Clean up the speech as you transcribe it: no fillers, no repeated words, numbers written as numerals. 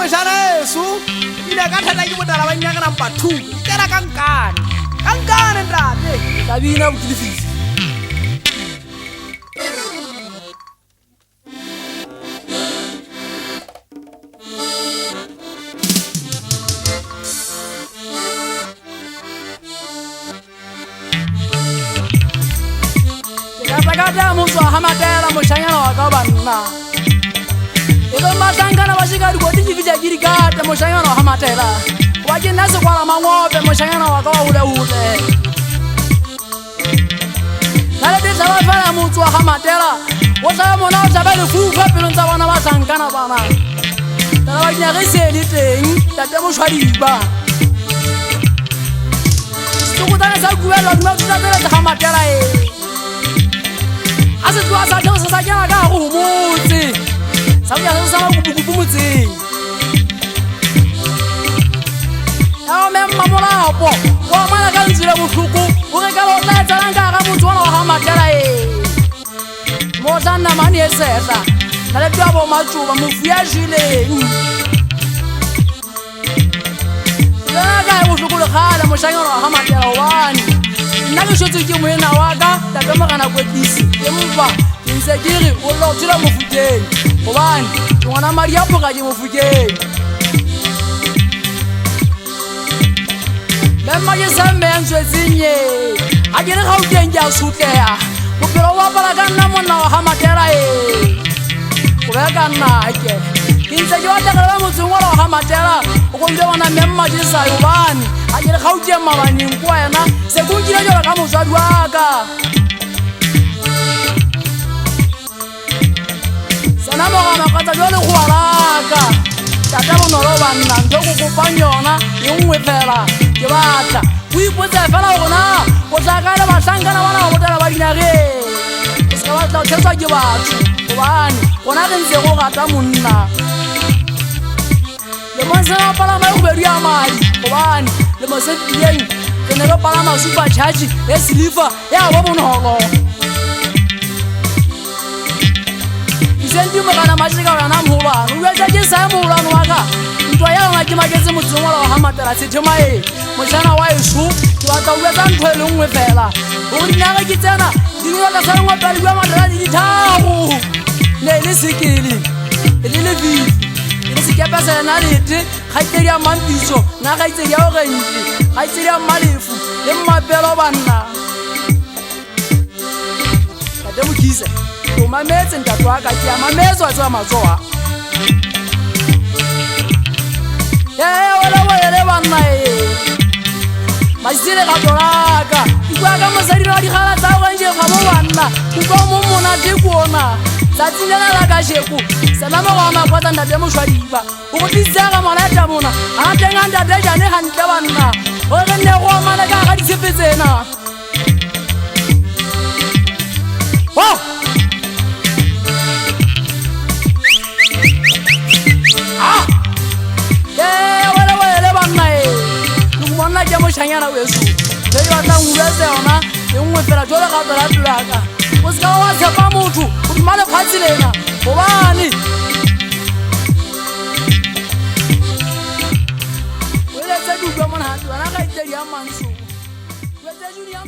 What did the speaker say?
moshana eso ile ka thata ke botala ba nyaka number 2 kera kankane ntate ka bina botlifisi Kata mtu hamatela moshanyana wakabanna Ego matangana bashika duko tinjivija jirikata moshanyana hamatela Wajina so kwa mangope moshanyana wakawa ule Nale tisa wafala mtu hamatela Wasa mona usabele fufa pilonza wana wasangana bana Tala wajina reseli tengi tate moshwariba Stukutane sa kuwelo tumetutatela hamatela Ase twa sa tlo sa jana ka go motse sa ya sa go bubu motse ya me mamola opo wa mala ka ntsile botlhoko o re ka lo tla tsala nka ga motse wa ha matela mo tsana mani eseta na le twa bo matshuba mo fuya jileng ya ka go hloko le khala mo shanyana ha matela wani nna ke shotse ke moena wa ka tata magana kwetisi empa ntse ke re o lo tsela mo futeng gobane ngwana mari ya phoka ke mo futeng le magi sambe ntsetsinye a ke re ga o teng ja sutlea bophelo wa pala ka nna monna wa ha matela go be ka nna ke ntse ke batla ga motho ngwana wa ha matela o go ntse bona memma ke sa yobane a ke re ga o teng mabaneng kwa yena se go nkile jalo ka motswadi wa ka sana mo ga makatsa jalo go alaka tata bonolo banna ntse go kopang yona e nngwe fela ke batla o ipotse fela gona o tla ka le bahlankana bana ba botela ba dinage o se ka batla o tshetswa ke batho gobane gona ge ntse go gata monna le monse ba palama go bedu ya madi gobane le mose tieng ke ne lo palama super charge e silifa ya bo bonolo Sendi magana mashika wana mhula Uweza jisa mhula nwaka Mtuwa yao ngakimagezi mtuwa wa hamatela Sitima Mshana wa ishu Kiwata uweza ntwele unwe fela Uri nyaga kitena Dini waka sana ngwa pali kwa matela Dini tahu Ne ili sikili Ili vivi Ili sikia pesa ya naliti Khaiteri ya mampiso Na khaiteri ya oranji Khaiteri ya malifu Ima pelo bana Katemu kise Mametse ntatwaka kia mamezo atwa mazoa wala bana Masile katoraka Ikwaka masalira di khala tsa go nje ga mo bana Kuko mo mona di kuona Tsatsingela la ka sheku Sana mo wa makwata ndate mo shwadiba O go tizaka mona ta mona a tenga ndate jane ga ntle bana o re ne go mala ka ga ditsepetsena Oh ke mo shanyana weso le yo tla nguletse yona e nngwe fela jola ga tsala tlaka o se ka wa tshepa motho o dimale phatsi lena gobane o le tse dubwa mona ha tswana ga itse ya manso o tse juni ya